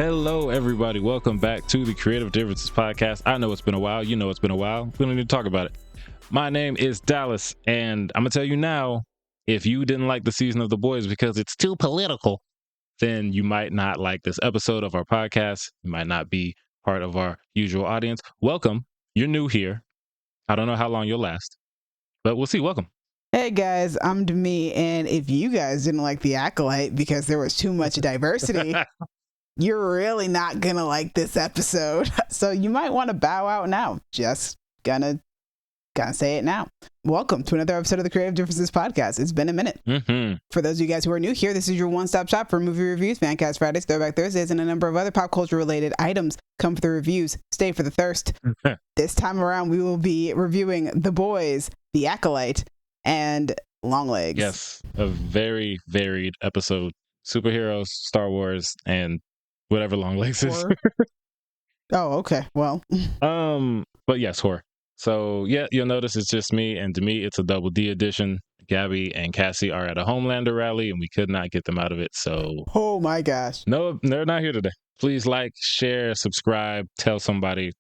Hello, everybody. Welcome back to the Creative Differences Podcast. I know it's been a while. You know it's been a while. We don't need to talk about it. My name is Dallas, and I'm going to tell you now, if you didn't like the season of The Boys because it's too political, then you might not like this episode of our podcast. You might not be part of our usual audience. Welcome. You're new here. I don't know how long you'll last, but we'll see. Welcome. Hey guys, I'm Demi, and if you guys didn't like the Acolyte because there was too much diversity, you're really not gonna like this episode. So you might want to bow out now. Just gonna say it now. Welcome to another episode of the Creative Differences Podcast. It's been a minute. For those of you guys who are new here, this is your one-stop shop for movie reviews, Fancast Fridays, Throwback Thursdays, and a number of other pop culture related items. Come for the reviews, stay for the thirst. This time around, we will be reviewing The Boys, The Acolyte, and Longlegs. Yes, a very varied episode. Superheroes, Star Wars, and whatever Longlegs is. Oh, okay. Well. But yes, horror. So yeah, you'll notice it's just me and Demi. It's a double D edition. Gabby and Cassie are at a Homelander rally, and we could not get them out of it. So oh my gosh. No, they're not here today. Please like, share, subscribe, tell somebody,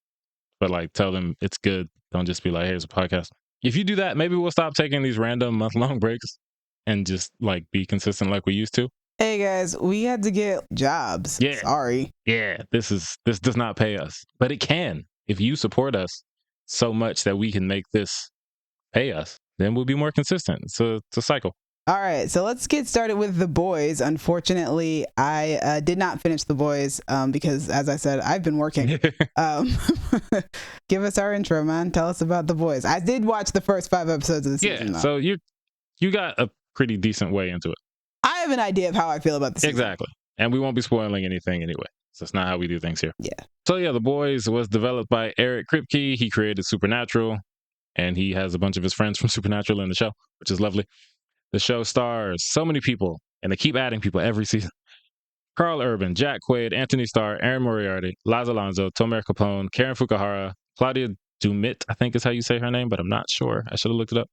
but tell them it's good. Don't just be like, hey, here's a podcast. If you do that, maybe we'll stop taking these random month-long breaks and just be consistent like we used to. Hey guys, we had to get jobs. Yeah. Sorry. Yeah, this does not pay us, but it can. If you support us so much that we can make this pay us, then we'll be more consistent. It's a cycle. All right, so let's get started with The Boys. Unfortunately, I did not finish The Boys because, as I said, I've been working. Give us our intro, man. Tell us about The Boys. I did watch the first 5 episodes of the season. Yeah, so you got a pretty decent way into it. I have an idea of how I feel about the season. Exactly, and we won't be spoiling anything anyway. So it's not how we do things here. Yeah. So yeah, The Boys was developed by Eric Kripke. He created Supernatural, and he has a bunch of his friends from Supernatural in the show, which is lovely. The show stars so many people, and they keep adding people every season. Carl Urban, Jack Quaid, Anthony Starr, Aaron Moriarty, Laz Alonso, Tomer Capone, Karen Fukuhara, Claudia Dumit, I think is how you say her name, but I'm not sure. I should have looked it up.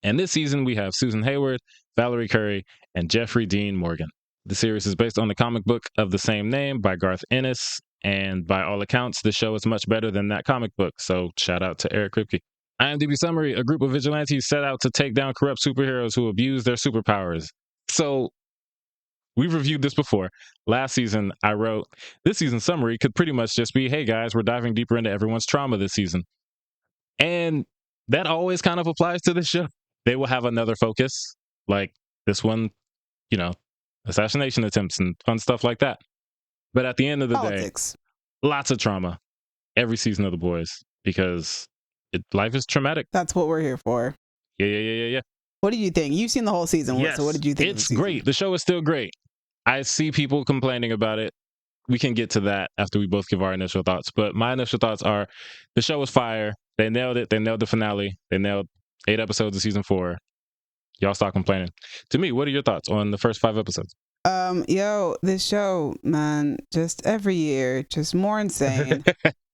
And this season, we have Susan Hayward, Valerie Curry, and Jeffrey Dean Morgan. The series is based on the comic book of the same name by Garth Ennis, and by all accounts, the show is much better than that comic book, so shout out to Eric Kripke. IMDb summary: a group of vigilantes set out to take down corrupt superheroes who abuse their superpowers. So, we've reviewed this before. Last season, I wrote, this season's summary could pretty much just be, hey guys, we're diving deeper into everyone's trauma this season. And that always kind of applies to this show. They will have another focus, like this one, assassination attempts and fun stuff like that. But at the end of the day, lots of trauma every season of The Boys, because life is traumatic. That's what we're here for. Yeah. What do you think? You've seen the whole season. Yes, so what did you think? It's great. The show is still great. I see people complaining about it. We can get to that after we both give our initial thoughts. But my initial thoughts are, the show was fire. They nailed it. They nailed the finale. They nailed 8 episodes of season 4. Y'all stop complaining. To me, what are your thoughts on the first 5 episodes? This show, man, just every year, just more insane.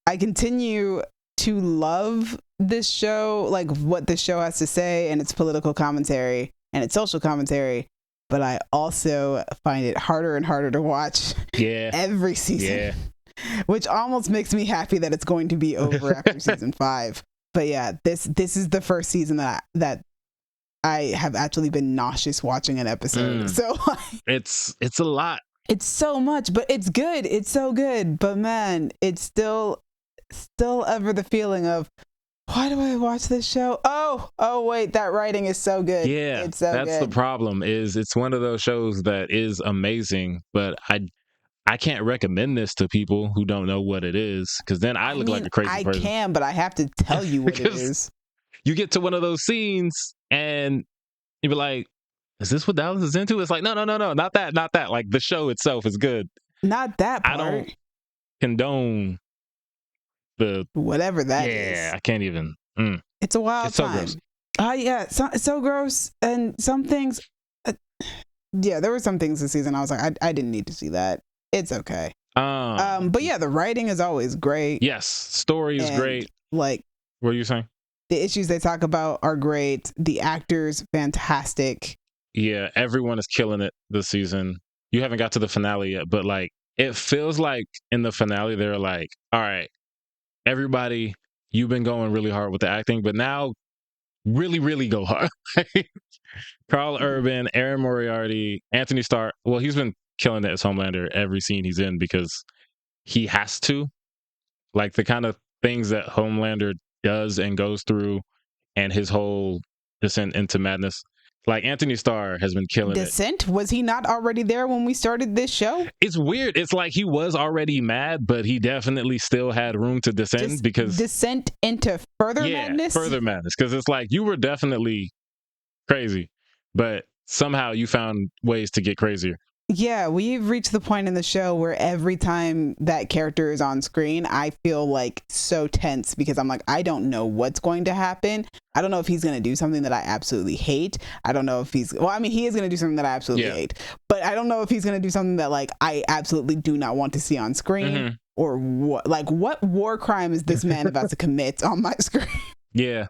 I continue to love this show, like what this show has to say and its political commentary and its social commentary, but I also find it harder and harder to watch every season, which almost makes me happy that it's going to be over after season 5. But yeah, this is the first season that I have actually been nauseous watching an episode. So it's a lot. It's so much, but it's good. It's so good. But man, it's still ever the feeling of, why do I watch this show? Oh wait, that writing is so good. Yeah, it's so that's good. The problem. Is it's one of those shows that is amazing, but I can't recommend this to people who don't know what it is, because then I look like a crazy person. I can, but I have to tell you what it is. You get to one of those scenes and you be like, is this what Dallas is into? It's like, no, not that. Like, the show itself is good. Not that part. I don't condone the whatever that is. Yeah, I can't even. It's a wild time. So gross. Yeah, it's so gross. And some things, there were some things this season I was like, I didn't need to see that. It's okay. But yeah, the writing is always great. Yes, story is great. Like, what are you saying? The issues they talk about are great. The actors, fantastic. Yeah, everyone is killing it this season. You haven't got to the finale yet, but it feels like in the finale they're like, all right, everybody, you've been going really hard with the acting, but now really, really go hard. Carl Urban, Aaron Moriarty, Anthony Starr. Well, he's been killing it as Homelander every scene he's in because he has to. Like the kind of things that Homelander does and goes through, and his whole descent into madness. Like Anthony Starr has been killing it. Descent? Was he not already there when we started this show? It's weird. It's like he was already mad, but he definitely still had room to descend because descent into further madness. Further madness. Because it's like you were definitely crazy, but somehow you found ways to get crazier. Yeah, we've reached the point in the show where every time that character is on screen, I feel like so tense because I'm like, I don't know what's going to happen. I don't know if he's going to do something that I absolutely hate. I don't know if he is going to do something that I absolutely hate. But I don't know if he's going to do something that like I absolutely do not want to see on screen or what. Like, what war crime is this man about to commit on my screen? Yeah,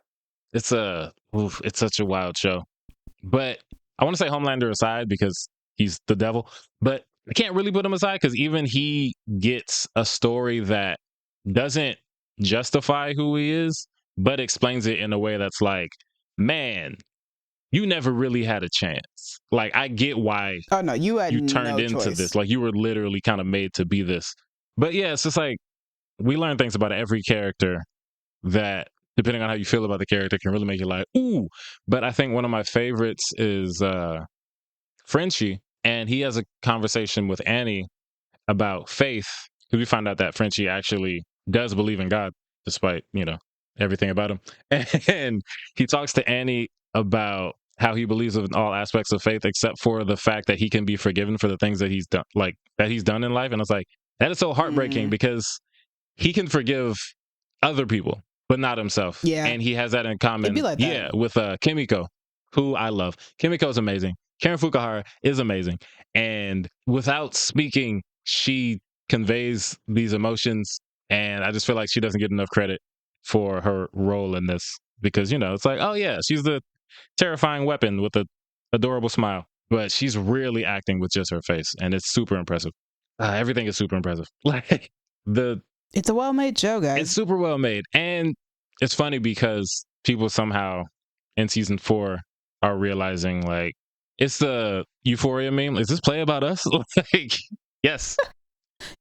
it's such a wild show. But I want to say Homelander aside because he's the devil, but I can't really put him aside because even he gets a story that doesn't justify who he is, but explains it in a way that's like, man, you never really had a chance. Like, I get why you turned into choice. this. Like, you were literally kind of made to be this. But yeah, it's just like, we learn things about every character that, depending on how you feel about the character, can really make you like, ooh. But I think one of my favorites is Frenchie, and he has a conversation with Annie about faith, because we find out that Frenchie actually does believe in God, despite, everything about him. And he talks to Annie about how he believes in all aspects of faith, except for the fact that he can be forgiven for the things that he's done, like that he's done in life. And it's like, that is so heartbreaking because he can forgive other people, but not himself. Yeah. And he has that in common. It'd be like that. With Kimiko, who I love. Kimiko is amazing. Karen Fukuhara is amazing. And without speaking, she conveys these emotions. And I just feel like she doesn't get enough credit for her role in this because, it's like, oh yeah, she's the terrifying weapon with a adorable smile, but she's really acting with just her face. And it's super impressive. Everything is super impressive. Like it's a well-made show, guys. It's super well made. And it's funny because people somehow in season 4 are realizing like, it's the Euphoria meme. Is this play about us? Like, yes.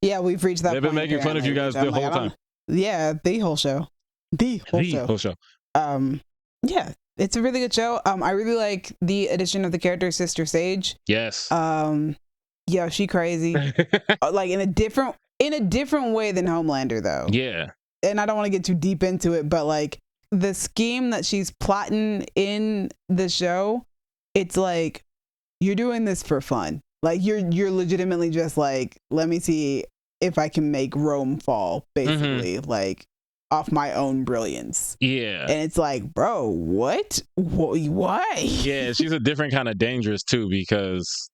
Yeah, we've reached that point. They've been making fun of you guys the whole time. Yeah, the whole show. The whole show. Yeah, it's a really good show. I really like the addition of the character Sister Sage. Yes. Yeah, she crazy. Like in a different way than Homelander, though. Yeah. And I don't want to get too deep into it, but like the scheme that she's plotting in the show, it's like you're doing this for fun. Like you're legitimately just like, let me see if I can make Rome fall, basically, like off my own brilliance. Yeah. And it's like, bro, what? Why? Yeah, she's a different kind of dangerous too, because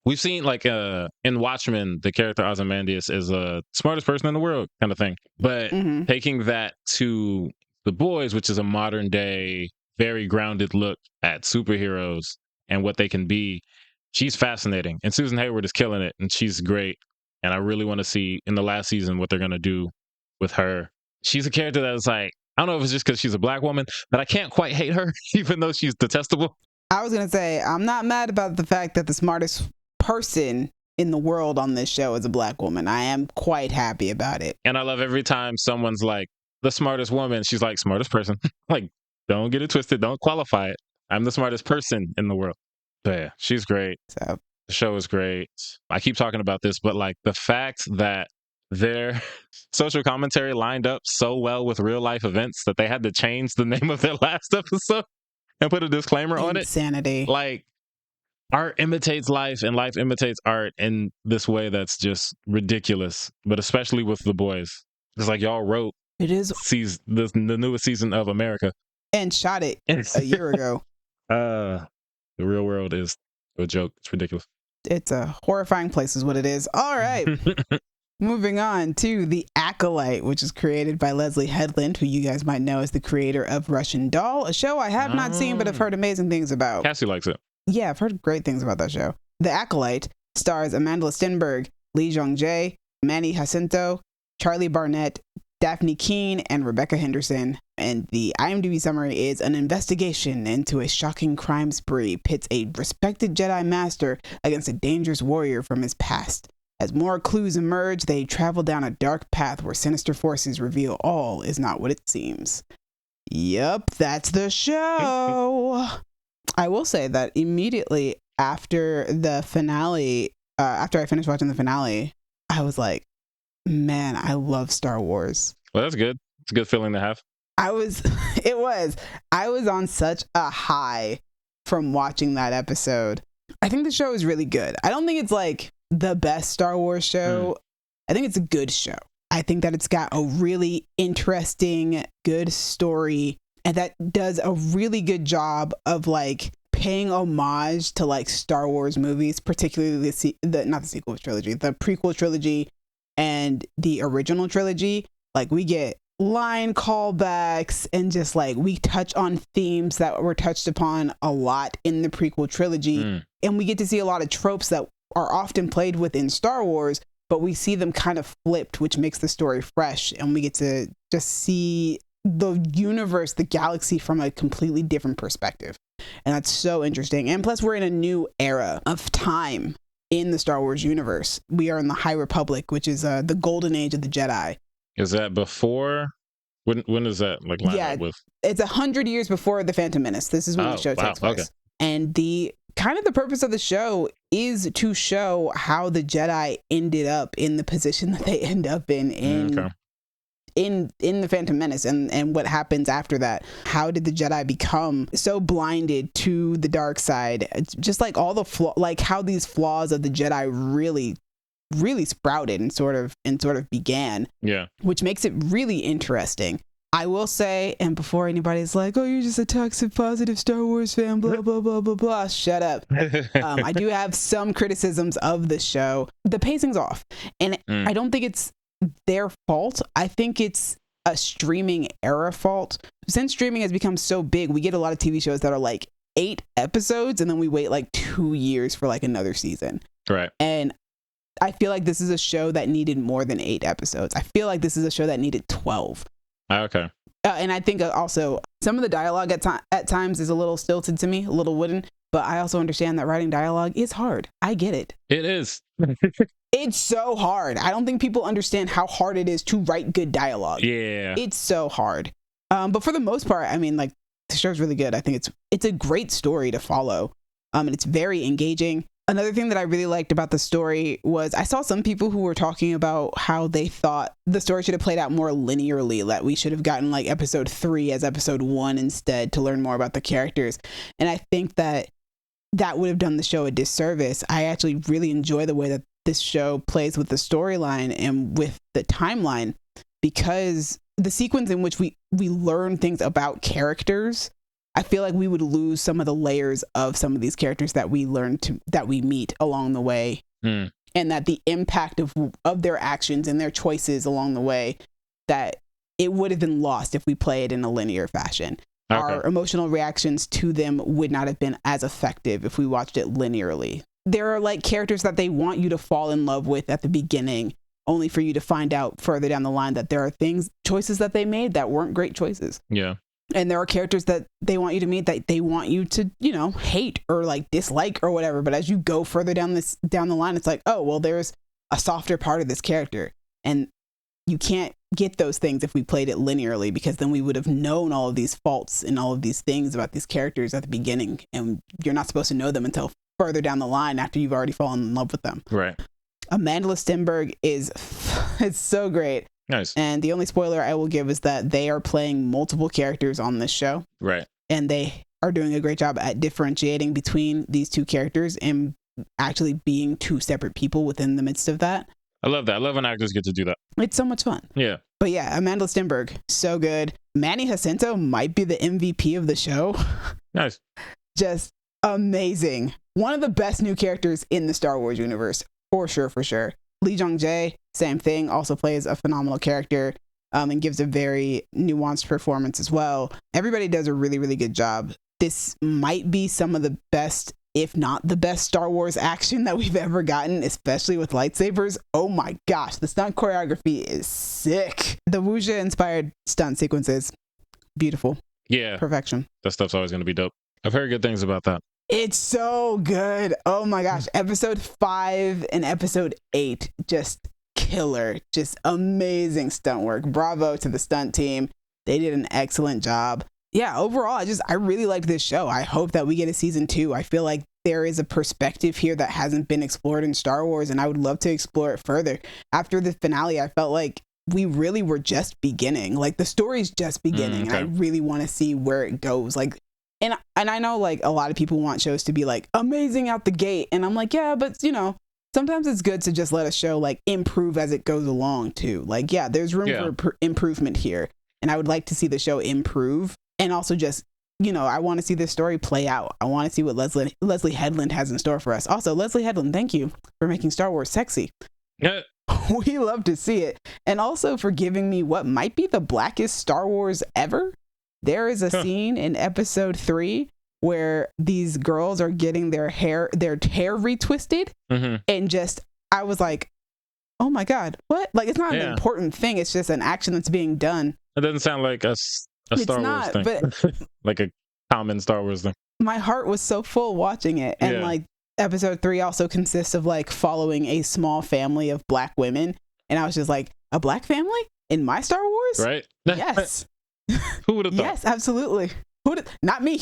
we've seen like in Watchmen, the character Ozymandias is the smartest person in the world kind of thing. But taking that to The Boys, which is a modern day, very grounded look at superheroes and what they can be, she's fascinating. And Susan Hayward is killing it, and she's great. And I really want to see in the last season what they're going to do with her. She's a character that is like, I don't know if it's just because she's a black woman, but I can't quite hate her, even though she's detestable. I was going to say, I'm not mad about the fact that the smartest person in the world on this show is a black woman. I am quite happy about it. And I love every time someone's like, the smartest woman, she's like, smartest person. Like, don't get it twisted. Don't qualify it. I'm the smartest person in the world. But yeah, she's great. So the show is great. I keep talking about this, but like the fact that their social commentary lined up so well with real life events that they had to change the name of their last episode and put a disclaimer on it. Insanity. Like, art imitates life and life imitates art in this way that's just ridiculous. But especially with The Boys. It's like y'all wrote the newest season of America. And shot it a year ago. The real world is a joke. It's ridiculous. It's a horrifying place is what it is. All right. Moving on to The Acolyte, which is created by Leslie Headland, who you guys might know as the creator of Russian Doll, a show I have not seen but have heard amazing things about. Cassie likes it. Yeah, I've heard great things about that show. The Acolyte stars Amanda Stenberg, Lee Jong-jae, Manny Jacinto, Charlie Barnett, Daphne Keene, and Rebecca Henderson. And the IMDb summary is: an investigation into a shocking crime spree pits a respected Jedi Master against a dangerous warrior from his past. As more clues emerge, they travel down a dark path where sinister forces reveal all is not what it seems. Yup, that's the show. I will say that immediately after the finale, after I finished watching the finale, I was like, man, I love Star Wars. Well, that's good. It's a good feeling to have. I was on such a high from watching that episode. I think the show is really good. I don't think it's like the best Star Wars show. I think it's a good show. I think that it's got a really interesting, good story, and that does a really good job of like paying homage to like Star Wars movies, particularly not the sequel trilogy, the prequel trilogy and the original trilogy. Like, we get line callbacks and just like we touch on themes that were touched upon a lot in the prequel trilogy, and we get to see a lot of tropes that are often played within Star Wars, but we see them kind of flipped, which makes the story fresh, and we get to just see the universe, the galaxy, from a completely different perspective. And that's so interesting. And plus, we're in a new era of time in the Star Wars universe. We are in the High Republic, which is the golden age of the Jedi. Is that before? When is that like line up with? It's 100 years before the Phantom Menace. This is when the show takes place. Okay. And the purpose of the show is to show how the Jedi ended up in the position that they end up in the Phantom Menace, and what happens after that. How did the Jedi become so blinded to the dark side? It's just like all the like how these flaws of the Jedi really sprouted and sort of began. Yeah. Which makes it really interesting. I will say, and before anybody's like, oh, you're just a toxic positive Star Wars fan, blah, blah, blah, blah, blah, shut up. I do have some criticisms of the show. The pacing's off. And I don't think it's their fault. I think it's a streaming era fault. Since streaming has become so big, we get a lot of TV shows that are like 8 episodes, and then we wait like 2 years for like another season. Right. And I feel like this is a show that needed more than 8 episodes. I feel like this is a show that needed 12. Okay. And I think also some of the dialogue at times is a little stilted to me, a little wooden, but I also understand that writing dialogue is hard. I get it. It is. It's so hard. I don't think people understand how hard it is to write good dialogue. Yeah. It's so hard. But for the most part, I mean, like, the show's really good. I think it's a great story to follow. And it's very engaging. Another thing that I really liked about the story was I saw some people who were talking about how they thought the story should have played out more linearly, that we should have gotten like episode 3 as episode 1 instead to learn more about the characters. And I think that would have done the show a disservice. I actually really enjoy the way that this show plays with the storyline and with the timeline, because the sequence in which we learn things about characters, I feel like we would lose some of the layers of some of these characters that we meet along the way. And that the impact of their actions and their choices along the way, that it would have been lost if we play it in a linear fashion. Okay. Our emotional reactions to them would not have been as effective if we watched it linearly. There are like characters that they want you to fall in love with at the beginning, only for you to find out further down the line that there are choices that they made that weren't great choices. Yeah. And there are characters that they want you to meet that they want you to, hate or like dislike or whatever. But as you go further down the line, it's like, oh, well, there's a softer part of this character. And you can't get those things if we played it linearly, because then we would have known all of these faults and all of these things about these characters at the beginning. And you're not supposed to know them until further down the line after you've already fallen in love with them. Right. Amanda Stenberg it's so great. Nice. And the only spoiler I will give is that they are playing multiple characters on this show. Right. And they are doing a great job at differentiating between these two characters and actually being two separate people within the midst of that. I love that. I love when actors get to do that. It's so much fun. Yeah. But yeah, Amanda Stenberg, so good. Manny Jacinto might be the MVP of the show. Nice. Just amazing. One of the best new characters in the Star Wars universe. For sure. Lee Jong-jae, same thing, also plays a phenomenal character and gives a very nuanced performance as well. Everybody does a really, really good job. This might be some of the best if not the best Star Wars action that we've ever gotten, especially with lightsabers. Oh my gosh, the stunt choreography is sick. The wuxia inspired stunt sequences, beautiful. Yeah, Perfection. that stuff's always going to be dope. I've heard good things about that. It's so good. Oh my gosh. Episode 5 and episode 8, just killer. Just amazing stunt work. Bravo to the stunt team. They did an excellent job. Yeah, overall, I really liked this show. I hope that we get a season 2. I feel like there is a perspective here that hasn't been explored in Star Wars, and I would love to explore it further. After the finale, I felt like we really were just beginning. Like, the story's just beginning, okay. and I really want to see where it goes. Like, and I know, like, a lot of people want shows to be, like, amazing out the gate, and I'm like, yeah, but, you know, sometimes it's good to just let a show, like, improve as it goes along, too. Like, yeah, there's room for improvement here, and I would like to see the show improve, and also just, you know, I want to see this story play out. I want to see what Leslie Headland has in store for us. Also, Leslie Headland, thank you for making Star Wars sexy. Yeah. We love to see it. And also for giving me what might be the blackest Star Wars ever. There is a scene in episode 3 where these girls are getting their hair retwisted. And just, I was like, oh my God, what? Like, it's not an important thing. It's just an action that's being done. It doesn't sound like a Star Wars thing. But like a common Star Wars thing. My heart was so full watching it. And like, episode 3 also consists of like following a small family of black women, and I was just like, a black family in my Star Wars, right? Yes. Who would have thought? Yes, absolutely. Not me.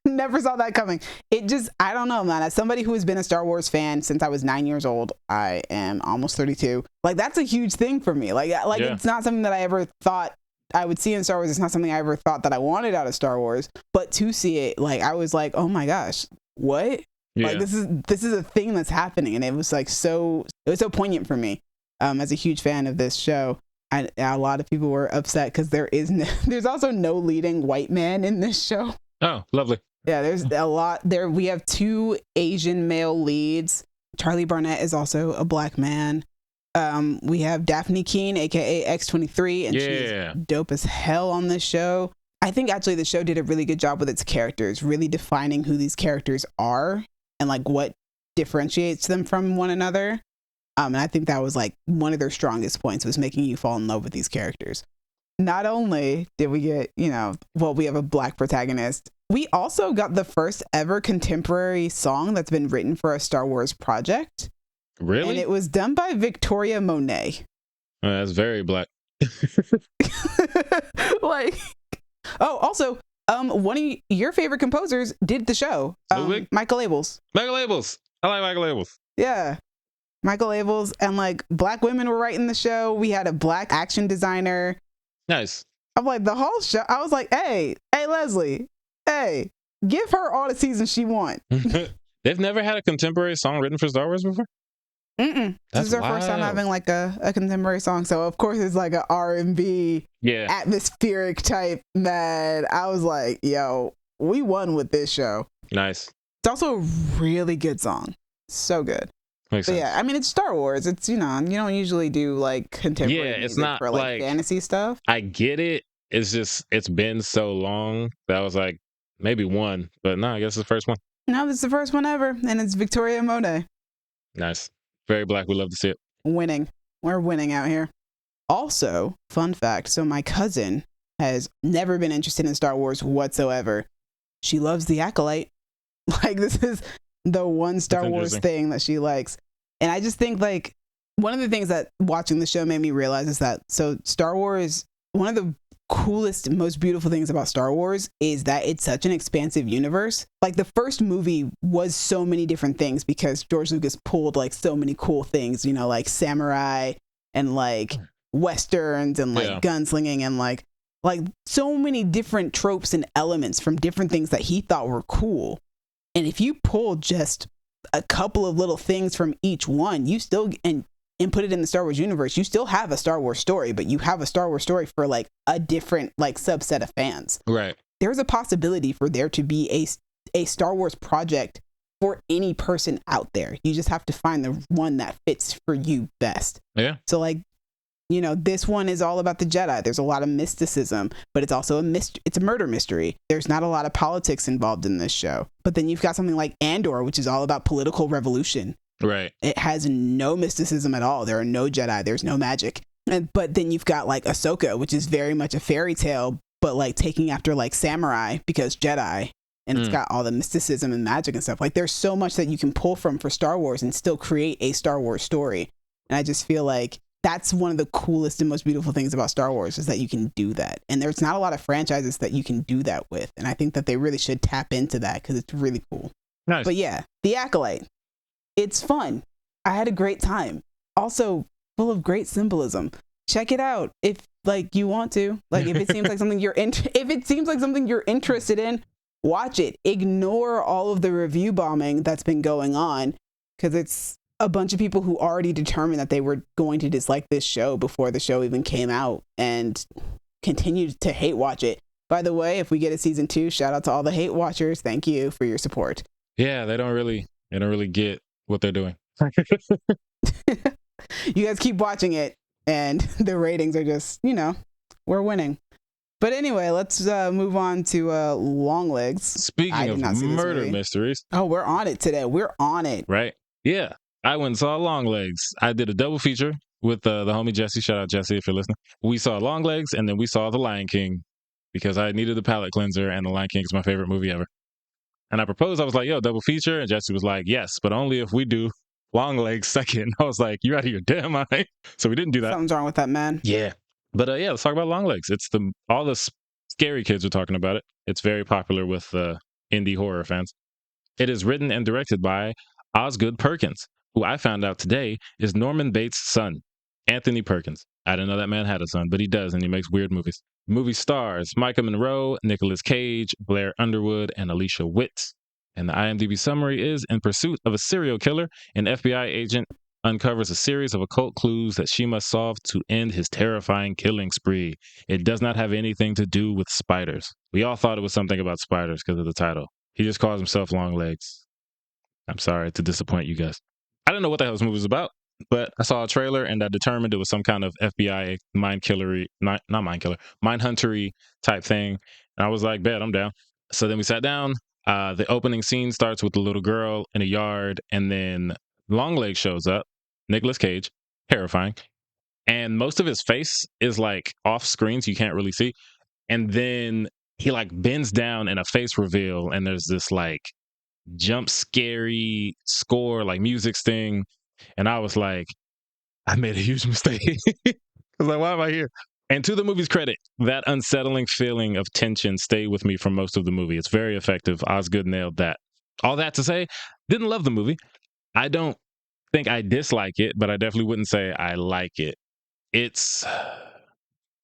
Never saw that coming. It just, I don't know, man. As somebody who has been a Star Wars fan since I was 9 years old, I am almost 32. Like, that's a huge thing for me. Like it's not something that I ever thought I would see in Star Wars. It's not something I ever thought that I wanted out of Star Wars, but to see it, like, I was like, oh my gosh, what? Like, this is a thing that's happening, and it was like so so poignant for me. As a huge fan of this show, a lot of people were upset because there's also no leading white man in this show. Oh, lovely. Yeah, there's a lot there. We have 2 Asian male leads. Charlie Barnett is also a black man. We have Daphne Keane, aka X-23, and she's dope as hell on this show. I think actually the show did a really good job with its characters, really defining who these characters are and like what differentiates them from one another. And I think that was like one of their strongest points, was making you fall in love with these characters. Not only did we get, we have a black protagonist, we also got the first ever contemporary song that's been written for a Star Wars project. Really? And it was done by Victoria Monet. That's very black. Like, oh, also, one of your favorite composers did the show. Michael Abels. Michael Abels. I like Michael Abels. Yeah. Michael Abels, and like black women were writing the show. We had a black action designer. Nice. I'm like, the whole show, I was like, hey, Leslie, hey, give her all the seasons she wants. They've never had a contemporary song written for Star Wars before? This is our first time having like a contemporary song. So of course it's like a R&B atmospheric type, man. I was like, yo, we won with this show. Nice. It's also a really good song. So good. Makes sense. Yeah, I mean, it's Star Wars. It's, you don't usually do like contemporary music it's not for like fantasy stuff. I get it. It's just, it's been so long that I was like, maybe one, but no, I guess it's the first one. No, it's the first one ever, and it's Victoria Monet. Nice. Very black. We love to see it. Winning. We're winning out here. Also, fun fact, so my cousin has never been interested in Star Wars whatsoever. She loves the Acolyte. Like, this is the one Star Wars thing that she likes. And I just think, like, one of the things that watching the show made me realize is that, so Star Wars, one of the coolest, most beautiful things about Star Wars is that it's such an expansive universe. Like, the first movie was so many different things because George Lucas pulled like so many cool things, like samurai and like westerns and like gunslinging and like so many different tropes and elements from different things that he thought were cool. And if you pull just a couple of little things from each one, you still and put it in the Star Wars universe, you still have a Star Wars story, but you have a Star Wars story for like a different like subset of fans. Right. There's a possibility for there to be a Star Wars project for any person out there. You just have to find the one that fits for you best. Yeah. So like this one is all about the Jedi. There's a lot of mysticism, but it's also it's a murder mystery. There's not a lot of politics involved in this show. But then you've got something like Andor, which is all about political revolution. Right. It has no mysticism at all. There are no Jedi. There's no magic. But then you've got like Ahsoka, which is very much a fairy tale, but like taking after like samurai because Jedi. And it's got all the mysticism and magic and stuff. Like there's so much that you can pull from for Star Wars and still create a Star Wars story. And I just feel like that's one of the coolest and most beautiful things about Star Wars is that you can do that. And there's not a lot of franchises that you can do that with. And I think that they really should tap into that because it's really cool. Nice. But yeah, The Acolyte. It's fun. I had a great time. Also full of great symbolism. Check it out if like you want to. Like if it seems like something you're interested in, watch it. Ignore all of the review bombing that's been going on because it's a bunch of people who already determined that they were going to dislike this show before the show even came out and continued to hate watch it. By the way, if we get a season 2, shout out to all the hate watchers. Thank you for your support. Yeah, they don't really get what they're doing. You guys keep watching it and the ratings are just, we're winning. But anyway, let's move on to Longlegs. Speaking of murder mysteries. Oh, we're on it today. We're on it. Right? Yeah. I went and saw Longlegs. I did a double feature with the homie Jesse. Shout out Jesse if you're listening. We saw Longlegs and then we saw The Lion King because I needed a palate cleanser and The Lion King is my favorite movie ever. And I proposed, I was like, yo, double feature. And Jesse was like, yes, but only if we do Longlegs second. I was like, you're out of your damn mind. So we didn't do that. Something's wrong with that, man. Yeah. But yeah, let's talk about Longlegs. It's all the scary kids are talking about it. It's very popular with indie horror fans. It is written and directed by Osgood Perkins, who I found out today is Norman Bates' son, Anthony Perkins. I didn't know that man had a son, but he does, and he makes weird movies. The movie stars Micah Monroe, Nicolas Cage, Blair Underwood, and Alicia Witt. And the IMDb summary is, in pursuit of a serial killer, an FBI agent uncovers a series of occult clues that she must solve to end his terrifying killing spree. It does not have anything to do with spiders. We all thought it was something about spiders because of the title. He just calls himself Longlegs. I'm sorry to disappoint you guys. I didn't know what the hell this movie was about, but I saw a trailer and I determined it was some kind of FBI mind huntery type thing. And I was like, bet, I'm down. So then we sat down. The opening scene starts with the little girl in a yard, and then Longlegs shows up, Nicolas Cage, terrifying. And most of his face is like off screen, so you can't really see. And then he like bends down in a face reveal, and there's this like jump scary score, like music sting. And I was like, I made a huge mistake. I was like, why am I here? And to the movie's credit, that unsettling feeling of tension stayed with me for most of the movie. It's very effective. Osgood nailed that. All that to say, didn't love the movie. I don't think I dislike it, but I definitely wouldn't say I like it. It's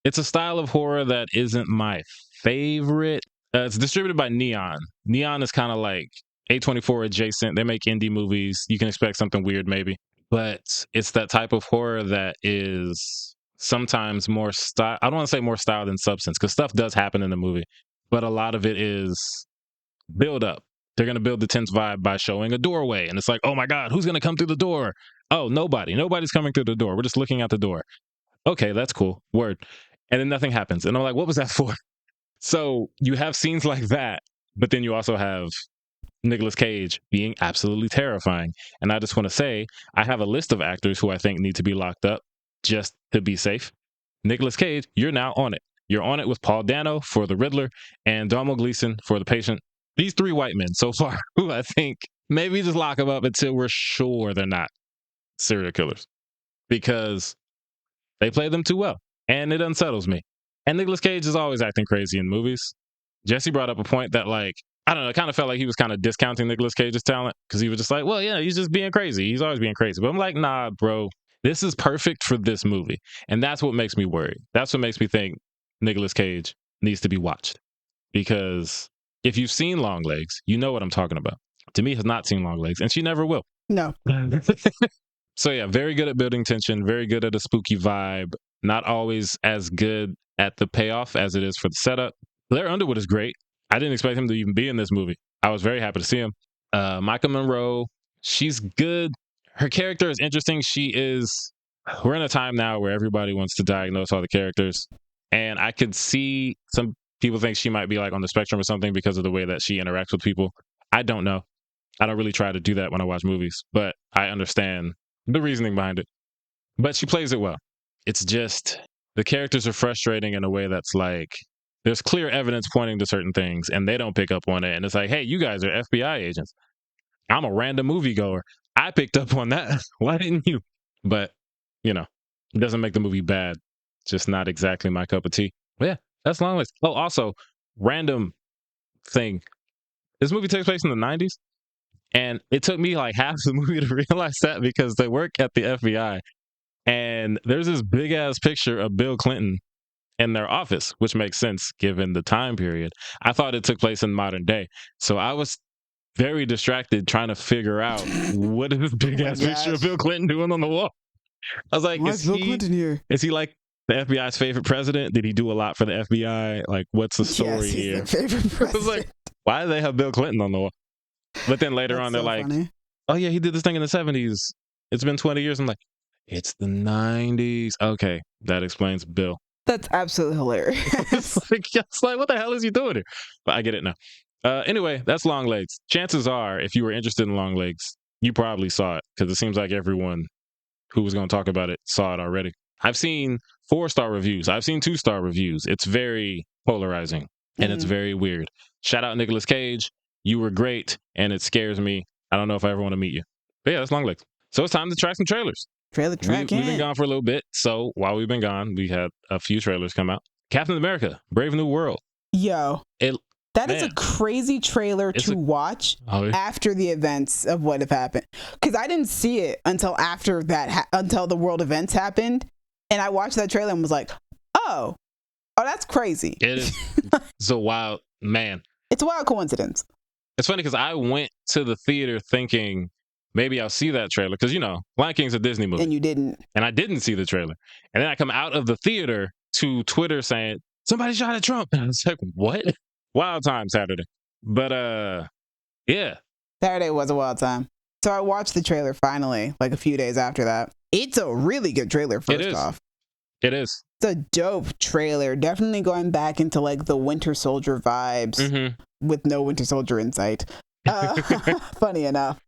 a style of horror that isn't my favorite. It's distributed by Neon. Neon is kind of like A24 adjacent. They make indie movies. You can expect something weird maybe. But it's that type of horror that is sometimes more style. I don't want to say more style than substance because stuff does happen in the movie. But a lot of it is build up. They're going to build the tense vibe by showing a doorway. And it's like, oh my God, who's going to come through the door? Oh, nobody. Nobody's coming through the door. We're just looking at the door. Okay, that's cool. Word. And then nothing happens. And I'm like, what was that for? So you have scenes like that, but then you also have Nicolas Cage being absolutely terrifying. And I just want to say, I have a list of actors who I think need to be locked up just to be safe. Nicolas Cage, you're now on it. You're on it with Paul Dano for the Riddler and Domhnall Gleeson for the Patient. These 3 white men so far who I think maybe just lock them up until we're sure they're not serial killers because they play them too well and it unsettles me. And Nicolas Cage is always acting crazy in movies. Jesse brought up a point that like, I don't know, it kind of felt like he was kind of discounting Nicolas Cage's talent because he was just like, well, yeah, he's just being crazy. He's always being crazy. But I'm like, nah, bro, this is perfect for this movie. And that's what makes me worried. That's what makes me think Nicolas Cage needs to be watched. Because if you've seen Longlegs, you know what I'm talking about. Demi has not seen Longlegs, and she never will. No. So yeah, very good at building tension, very good at a spooky vibe, not always as good at the payoff as it is for the setup. Blair Underwood is great. I didn't expect him to even be in this movie. I was very happy to see him. Micah Monroe, she's good. Her character is interesting. She is we're in a time now where everybody wants to diagnose all the characters, and I could see some people think she might be like on the spectrum or something because of the way that she interacts with people. I don't know. I don't really try to do that when I watch movies, but I understand the reasoning behind it. But she plays it well. It's just the characters are frustrating in a way that's like there's clear evidence pointing to certain things and they don't pick up on it. And it's like, hey, you guys are FBI agents. I'm a random moviegoer. I picked up on that. Why didn't you? But, you know, it doesn't make the movie bad. Just not exactly my cup of tea. But yeah, that's Longlegs. Oh, also, random thing. This movie takes place in the 90s. And it took me like half the movie to realize that because they work at the FBI. And there's this big ass picture of Bill Clinton in their office, which makes sense given the time period. I thought it took place in modern day. So I was very distracted trying to figure out what is this big ass picture of Bill Clinton doing on the wall. I was like, why's Bill Clinton here? Is he like the FBI's favorite president? Did he do a lot for the FBI? Like, what's the story yes, he's here? Their favorite president. I was like, why do they have Bill Clinton on the wall? But then later on, they're like, funny. Oh yeah, he did this thing in the 70s. It's been 20 years. I'm like, it's the 90s. Okay, that explains Bill. That's absolutely hilarious. it's like, what the hell is he doing here? But I get it now. Anyway, that's Longlegs. Chances are, if you were interested in Longlegs, you probably saw it because it seems like everyone who was going to talk about it saw it already. I've seen 4-star reviews. I've seen 2-star reviews. It's very polarizing and it's very weird. Shout out Nicolas Cage. You were great and it scares me. I don't know if I ever want to meet you. But yeah, that's Longlegs. So it's time to track some trailers. Trailer track. We've been gone for a little bit. So while we've been gone, we had a few trailers come out. Captain America, Brave New World. Yo. That is a crazy trailer to watch after the events of what have happened. Because I didn't see it until after that, until the world events happened. And I watched that trailer and was like, oh, that's crazy. It is. It's a wild, man. It's a wild coincidence. It's funny because I went to the theater thinking maybe I'll see that trailer. Because, you know, Lion King's a Disney movie. And you didn't. And I didn't see the trailer. And then I come out of the theater to Twitter saying, somebody shot at Trump. And I was like, what? Wild time Saturday. But yeah. Saturday was a wild time. So I watched the trailer finally, like a few days after that. It's a really good trailer, first off. It is. It's a dope trailer. Definitely going back into like the Winter Soldier vibes with no Winter Soldier in sight. Funny enough.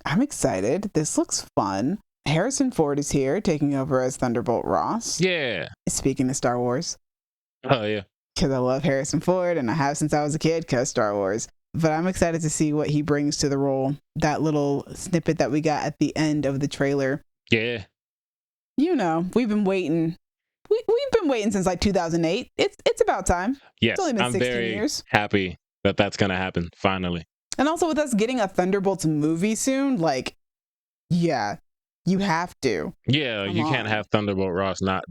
I'm excited. This looks fun. Harrison Ford is here taking over as Thunderbolt Ross. Yeah. Speaking of Star Wars. Oh, yeah. Because I love Harrison Ford and I have since I was a kid because Star Wars. But I'm excited to see what he brings to the role. That little snippet that we got at the end of the trailer. Yeah. You know, we've been waiting. We've been waiting since like 2008. It's about time. Yes, it's only been I'm 16 very years. happy that that's going to happen, finally. And also with us getting a Thunderbolts movie soon, like, yeah, you have to. Yeah, you can't have Thunderbolt Ross not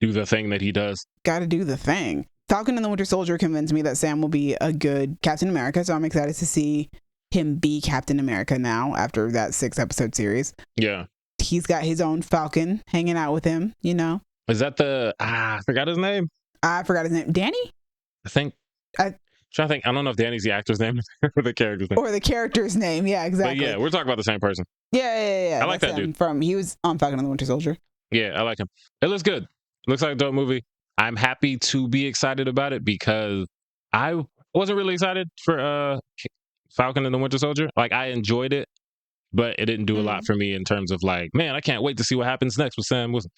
do the thing that he does. Got to do the thing. Falcon and the Winter Soldier convinced me that Sam will be a good Captain America, so I'm excited to see him be Captain America now after that 6-episode series. Yeah. He's got his own Falcon hanging out with him, you know. Is that I forgot his name. Danny? I think. I'm trying to think. I don't know if Danny's the actor's name or the character's name. Or the character's name, yeah, exactly. But yeah, we're talking about the same person. Yeah. I like that dude. He was on Falcon and the Winter Soldier. Yeah, I like him. It looks good. It looks like a dope movie. I'm happy to be excited about it because I wasn't really excited for Falcon and the Winter Soldier. Like, I enjoyed it, but it didn't do a lot for me in terms of like, man, I can't wait to see what happens next with Sam Wilson.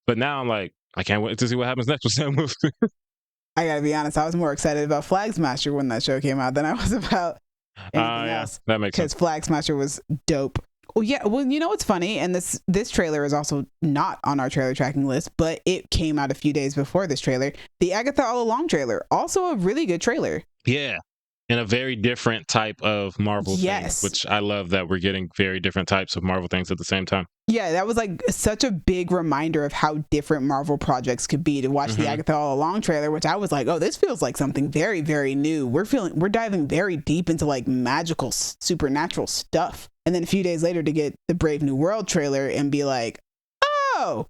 But now I'm like, I can't wait to see what happens next with Sam Wilson. I gotta be honest, I was more excited about Flag Smasher when that show came out than I was about anything else. That makes sense. Because Flag Smasher was dope. Well, yeah. Well, you know what's funny, and this trailer is also not on our trailer tracking list, but it came out a few days before this trailer. The Agatha All Along trailer, also a really good trailer. Yeah, and a very different type of Marvel thing, which I love that we're getting very different types of Marvel things at the same time. Yeah, that was like such a big reminder of how different Marvel projects could be to watch the Agatha All Along trailer, which I was like, oh, this feels like something very, very new. We're diving very deep into like magical, supernatural stuff. And then a few days later to get the Brave New World trailer and be like, oh,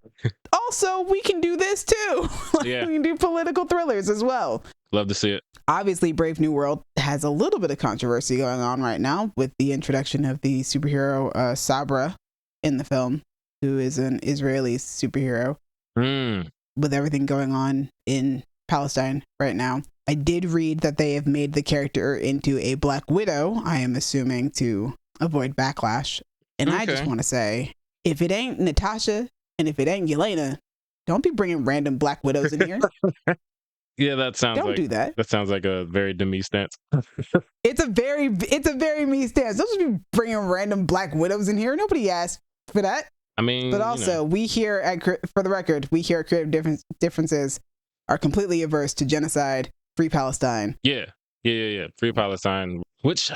also we can do this too. We can do political thrillers as well. Love to see it. Obviously, Brave New World has a little bit of controversy going on right now with the introduction of the superhero Sabra in the film. who is an Israeli superhero Mm. with everything going on in Palestine right now. I did read that they have made the character into a Black Widow, I am assuming to avoid backlash. And I just Okay. want to say, if it ain't Natasha and if it ain't Yelena, don't be bringing random Black Widows in here. Yeah, that sounds Don't like do that. that sounds like a very Demi stance. It's a very me stance. Don't just be bringing random Black Widows in here. Nobody asked for that. I mean, But also, we here at, for the record, we here at Creative Differences are completely averse to genocide, free Palestine. Yeah. Free Palestine, which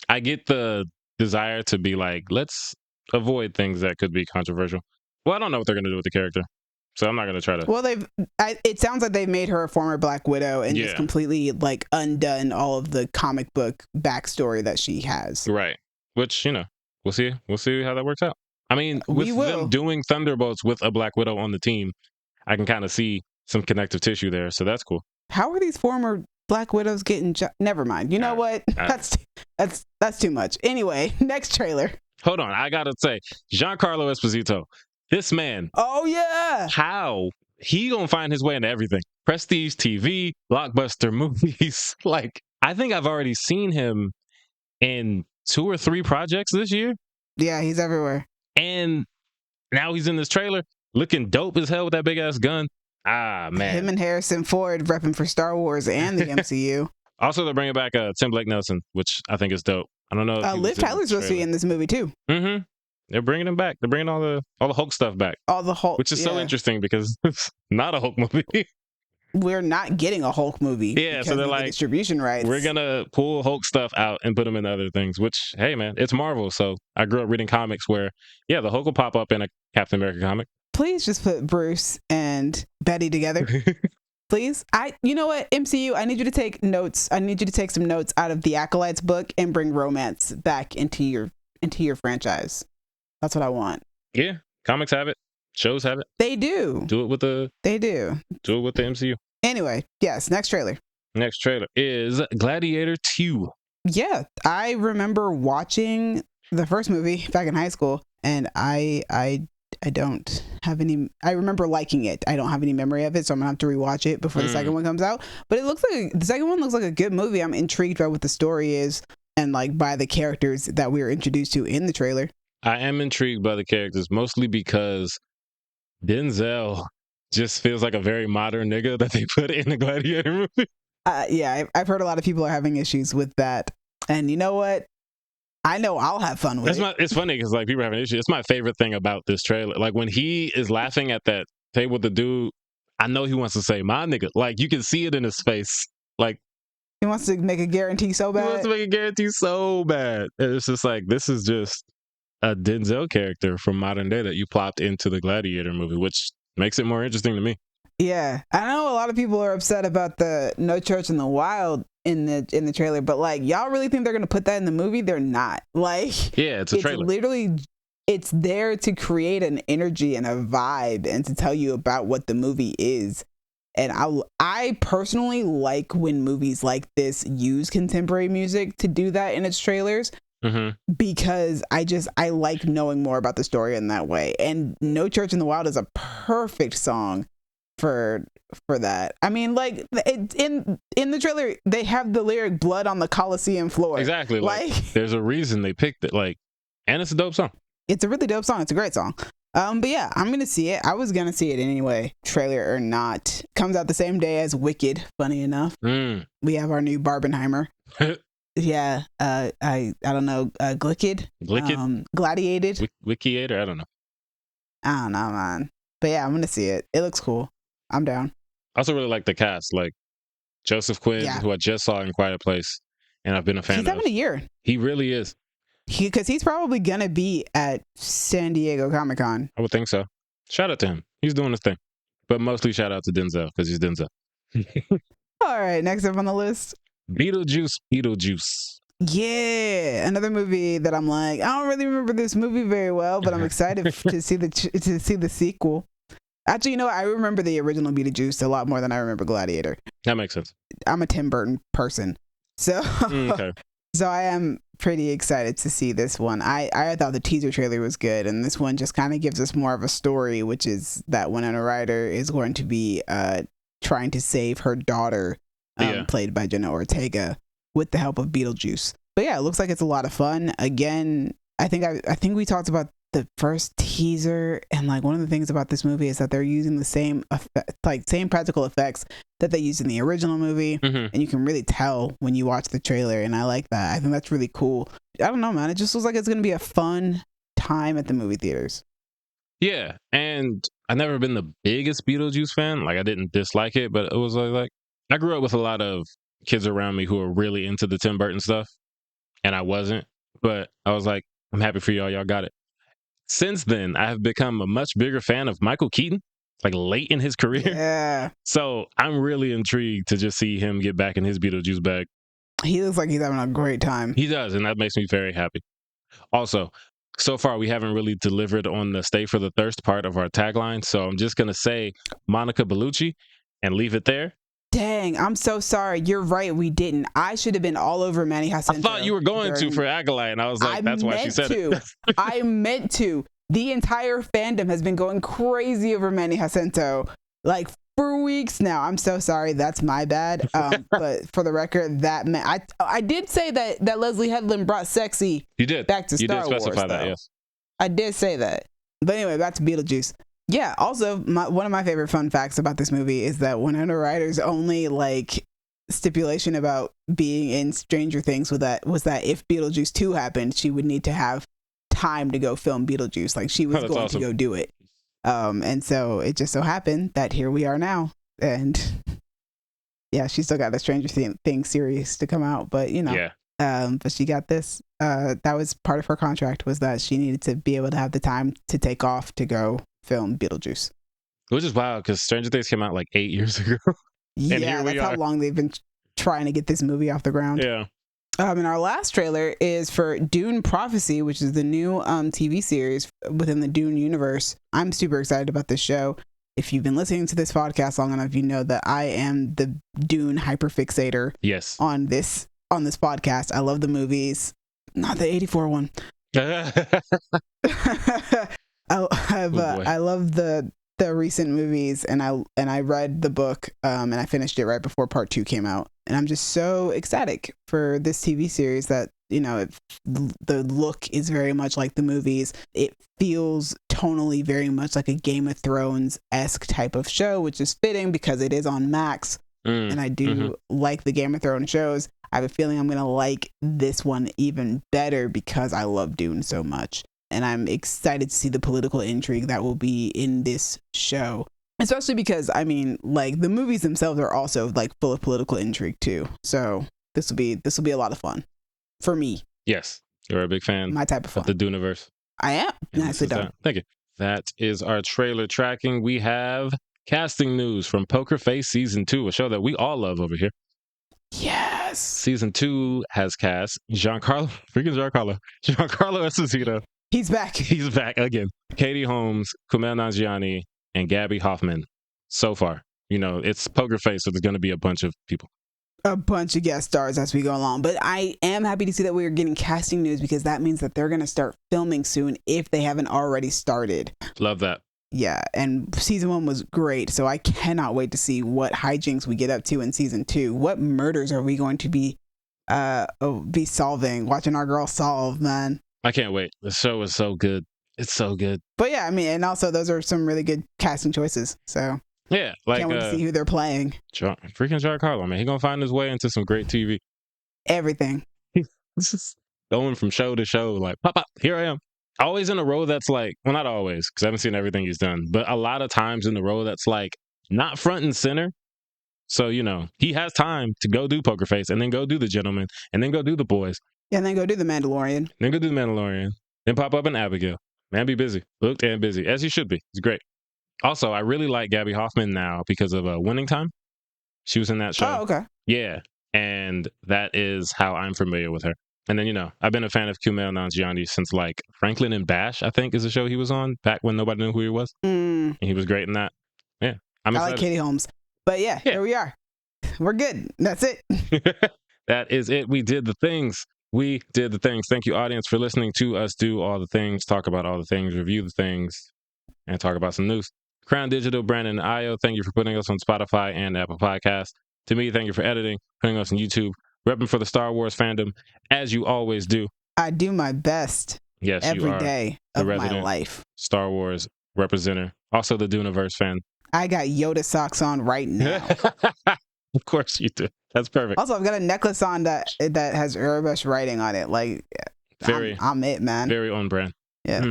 I get the desire to be like, let's avoid things that could be controversial. Well, I don't know what they're going to do with the character, so I'm not going to try to. Well, it sounds like they've made her a former Black Widow and just completely like undone all of the comic book backstory that she has. Right. Which, we'll see. We'll see how that works out. I mean, with them doing Thunderbolts with a Black Widow on the team, I can kind of see some connective tissue there, so that's cool. How are these former Black Widows getting? Never mind. You know what? That's too much. Anyway, next trailer. Hold on, I gotta say, Giancarlo Esposito, this man. Oh yeah. How he gonna find his way into everything? Prestige TV, blockbuster movies. Like, I think I've already seen him in 2 or 3 projects this year. Yeah, he's everywhere. And now he's in this trailer, looking dope as hell with that big ass gun. Ah, man. Him and Harrison Ford repping for Star Wars and the MCU. Also, they're bringing back Tim Blake Nelson, which I think is dope. I don't know. Liv Tyler's supposed to be in this movie too. Mm-hmm. They're bringing him back. They're bringing all the Hulk stuff back. All the Hulk, which is so interesting because it's not a Hulk movie. We're not getting a Hulk movie. Yeah, so they're like, distribution rights. We're gonna pull Hulk stuff out and put them in other things. Which, hey man, it's Marvel. So I grew up reading comics where, the Hulk will pop up in a Captain America comic. Please just put Bruce and Betty together. Please. You know what, MCU, I need you to take notes. I need you to take some notes out of the Acolytes book and bring romance back into your franchise. That's what I want. Yeah, comics have it. Shows have it. They do. Do it with the MCU. Anyway, yes, next trailer. Next trailer is Gladiator II. Yeah, I remember watching the first movie back in high school, and I don't have any. I remember liking it. I don't have any memory of it, so I'm gonna have to rewatch it before the second one comes out. But it looks like the second one looks like a good movie. I'm intrigued by what the story is and like by the characters that we were introduced to in the trailer. I am intrigued by the characters mostly because Denzel just feels like a very modern nigga that they put in the Gladiator movie. Yeah, I've heard a lot of people are having issues with that, and you know what? I know I'll have fun with it. It's funny because like people are having issues. It's my favorite thing about this trailer. Like when he is laughing at that table with the dude, I know he wants to say my nigga. Like you can see it in his face. Like he wants to make a guarantee so bad. He wants to make a guarantee so bad. And it's just like this is just a Denzel character from modern day that you plopped into the Gladiator movie, which makes it more interesting to me. Yeah, I know a lot of people are upset about the No Church in the Wild in the trailer, but like y'all really think they're gonna put that in the movie? They're not. Like, yeah, it's a trailer. Literally, it's there to create an energy and a vibe and to tell you about what the movie is. And I personally like when movies like this use contemporary music to do that in its trailers. Mm-hmm. Because I like knowing more about the story in that way. And No Church in the Wild is a perfect song for that. I mean, like in the trailer they have the lyric "blood on the Coliseum floor." Exactly. Like there's a reason they picked it. Like, and it's a dope song. It's a really dope song. It's a great song. But yeah, I'm gonna see it. I was gonna see it anyway, trailer or not. Comes out the same day as Wicked. Funny enough, we have our new Barbenheimer. Yeah, I don't know, Gladiated, Wickiator, I don't know, man. But yeah, I'm gonna see it. It looks cool. I'm down. I also really like the cast, like Joseph Quinn, who I just saw in Quiet Place, and I've been a fan of. He's having a year. He really is. Because he's probably gonna be at San Diego Comic-Con. I would think so. Shout out to him. He's doing his thing. But mostly shout out to Denzel, because he's Denzel. All right, next up on the list. Beetlejuice. Yeah, another movie that I'm like, I don't really remember this movie very well, but I'm excited to see the sequel. Actually, you know what? I remember the original Beetlejuice a lot more than I remember Gladiator. That makes sense. I'm a Tim Burton person, so okay. So I am pretty excited to see this one. I thought the teaser trailer was good, and this one just kind of gives us more of a story, which is that Winona Ryder is going to be trying to save her daughter, played by Jenna Ortega, with the help of Beetlejuice. But yeah, it looks like it's a lot of fun. Again, I think we talked about the first teaser, and like one of the things about this movie is that they're using the same same practical effects that they used in the original movie, and you can really tell when you watch the trailer, and I like that. I think that's really cool. I don't know, man, it just looks like it's gonna be a fun time at the movie theaters. Yeah, and I've never been the biggest Beetlejuice fan. Like, I didn't dislike it, but it was like I grew up with a lot of kids around me who were really into the Tim Burton stuff, and I wasn't. But I was like, I'm happy for y'all got it. Since then, I have become a much bigger fan of Michael Keaton, like late in his career. Yeah. So I'm really intrigued to just see him get back in his Beetlejuice bag. He looks like he's having a great time. He does, and that makes me very happy. Also, so far, we haven't really delivered on the stay for the thirst part of our tagline. So I'm just going to say Monica Bellucci and leave it there. Dang, I'm so sorry. You're right, we didn't. I should have been all over Manny Jacinto. I thought you were going to for Acolyte, and I was like, that's why she said it. I meant to. The entire fandom has been going crazy over Manny Jacinto, like for weeks now. I'm so sorry. That's my bad. But for the record, I did say that Leslie Headland brought sexy back to Star Wars. You did specify that, yes. I did say that. But anyway, back to Beetlejuice. Yeah, also, one of my favorite fun facts about this movie is that Winona Ryder's only like stipulation about being in Stranger Things was that if Beetlejuice 2 happened, she would need to have time to go film Beetlejuice. Like, she was going to go do it. And so it just so happened that here we are now. And yeah, she still got the Stranger Things series to come out, but you know. Yeah. But she got this. That was part of her contract, was that she needed to be able to have the time to take off to go film Beetlejuice. Which is wild, because Stranger Things came out like 8 years ago. Yeah, that's how long they've been trying to get this movie off the ground. Yeah. And our last trailer is for Dune Prophecy, which is the new TV series within the Dune universe. I'm super excited about this show. If you've been listening to this podcast long enough, you know that I am the Dune hyperfixator. Yes. On this podcast. I love the movies, not the 84 one. I love the recent movies, and I read the book, and I finished it right before part 2 came out, and I'm just so ecstatic for this TV series that, you know, the look is very much like the movies. It feels tonally very much like a Game of Thrones-esque type of show, which is fitting because it is on Max, and I do like the Game of Thrones shows. I have a feeling I'm gonna like this one even better because I love Dune so much. And I'm excited to see the political intrigue that will be in this show. Especially because, I mean, like, the movies themselves are also like full of political intrigue too. So this will be a lot of fun for me. Yes, you're a big fan. My type of fun. Of the Duneverse. I am. Nicely done. Thank you. That is our trailer tracking. We have casting news from Poker Face Season 2, a show that we all love over here. Yes. Season 2 has cast Giancarlo Esposito. He's back. He's back again. Katie Holmes, Kumail Nanjiani, and Gabby Hoffman. So far, you know, it's Poker Face, so there's going to be a bunch of people. A bunch of guest stars as we go along. But I am happy to see that we are getting casting news, because that means that they're going to start filming soon if they haven't already started. Love that. Yeah, and season 1 was great, so I cannot wait to see what hijinks we get up to in season 2. What murders are we going to be solving? Watching our girl solve, man. I can't wait. The show is so good. It's so good. But yeah, I mean, and also those are some really good casting choices. So yeah, like can't wait to see who they're playing. Freaking Giancarlo, man, he gonna find his way into some great TV. Everything. He's just going from show to show, like pop, here I am. Always in a role that's like, well, not always, because I haven't seen everything he's done, but a lot of times in the role that's like not front and center. So, you know, he has time to go do Poker Face, and then go do The Gentleman, and then go do The Boys. And then go do The Mandalorian. Then pop up in Abigail. Man, be busy. Booked and busy, as he should be. It's great. Also, I really like Gabby Hoffman now because of Winning Time. She was in that show. Oh, okay. Yeah, and that is how I'm familiar with her. And then, you know, I've been a fan of Kumail Nanjiani since like Franklin and Bash, I think, is the show he was on back when nobody knew who he was. And he was great in that. Yeah, I'm excited. I like Katie Holmes. But yeah, here we are. We're good. That's it. That is it. We did the things. We did the things. Thank you, audience, for listening to us do all the things, talk about all the things, review the things, and talk about some news. Crown Digital, Brandon, and Io, thank you for putting us on Spotify and Apple Podcasts. To me, thank you for editing, putting us on YouTube, repping for the Star Wars fandom, as you always do. I do my best. Yes, every you are day the of my resident life. Star Wars representative. Also the Duneverse fan. I got Yoda socks on right now. Of course you do. That's perfect. Also, I've got a necklace on that has Erebus writing on it. Like, I'm it, man. Very on brand. Yeah.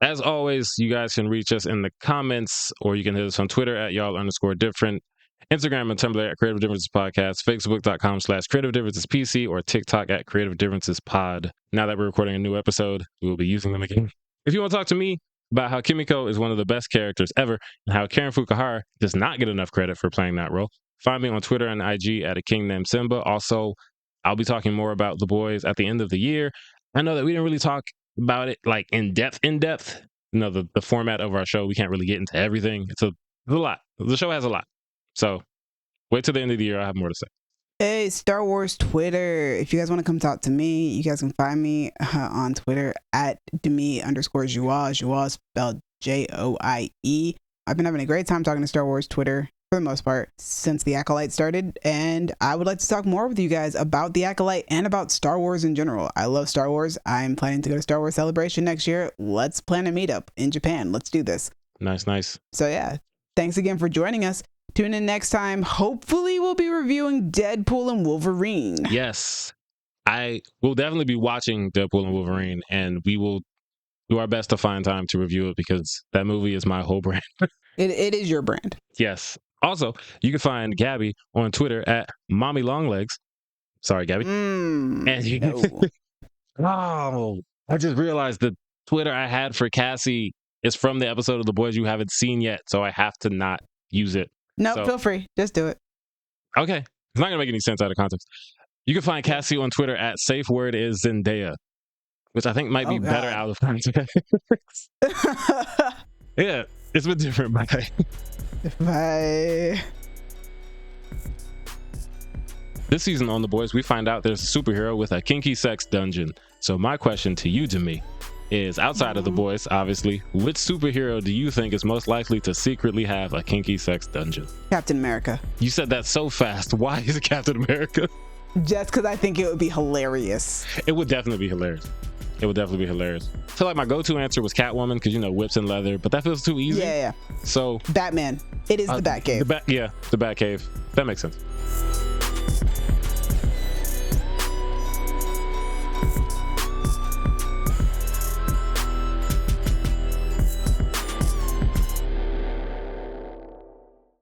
As always, you guys can reach us in the comments, or you can hit us on Twitter at y'all_different, Instagram and Tumblr at Creative Differences Podcast, Facebook.com/Creative Differences PC, or TikTok at Creative Differences Pod. Now that we're recording a new episode, we will be using them again. If you want to talk to me about how Kimiko is one of the best characters ever, and how Karen Fukuhara does not get enough credit for playing that role, find me on Twitter and IG at a king named Simba. Also, I'll be talking more about The Boys at the end of the year. I know that we didn't really talk about it like in depth. You know, the format of our show, we can't really get into everything. It's a lot. The show has a lot. So wait till the end of the year. I'll have more to say. Hey, Star Wars Twitter. If you guys want to come talk to me, you guys can find me on Twitter at Demi_Joie. Joie spelled Joie. I've been having a great time talking to Star Wars Twitter for the most part since the Acolyte started, and I would like to talk more with you guys about the Acolyte and about Star Wars in general. I love Star Wars. I'm planning to go to Star Wars Celebration next year. Let's plan a meetup in Japan. Let's do this. Nice. So yeah, thanks again for joining us. Tune in next time. Hopefully we'll be reviewing Deadpool and Wolverine. Yes, I will definitely be watching Deadpool and Wolverine, and we will do our best to find time to review it because that movie is my whole brand. It is your brand. Yes. Also, you can find Gabby on Twitter at Mommy Longlegs. Sorry, Gabby. And you Oh, I just realized the Twitter I had for Cassie is from the episode of The Boys you haven't seen yet, so I have to not use it. No, feel free. Just do it. Okay. It's not going to make any sense out of context. You can find Cassie on Twitter at safe word is Zendaya, which I think might be better out of context. Yeah, it's been different. Bye. Bye. This season on The Boys, we find out there's a superhero with a kinky sex dungeon. So my question to you, Demi, is outside of The Boys, obviously, which superhero do you think is most likely to secretly have a kinky sex dungeon? Captain America. You said that so fast. Why is it Captain America? Just because I think it would be hilarious. It would definitely be hilarious. I feel like my go-to answer was Catwoman because, you know, whips and leather, but that feels too easy. Yeah. So Batman. It is the Batcave. The Batcave. That makes sense.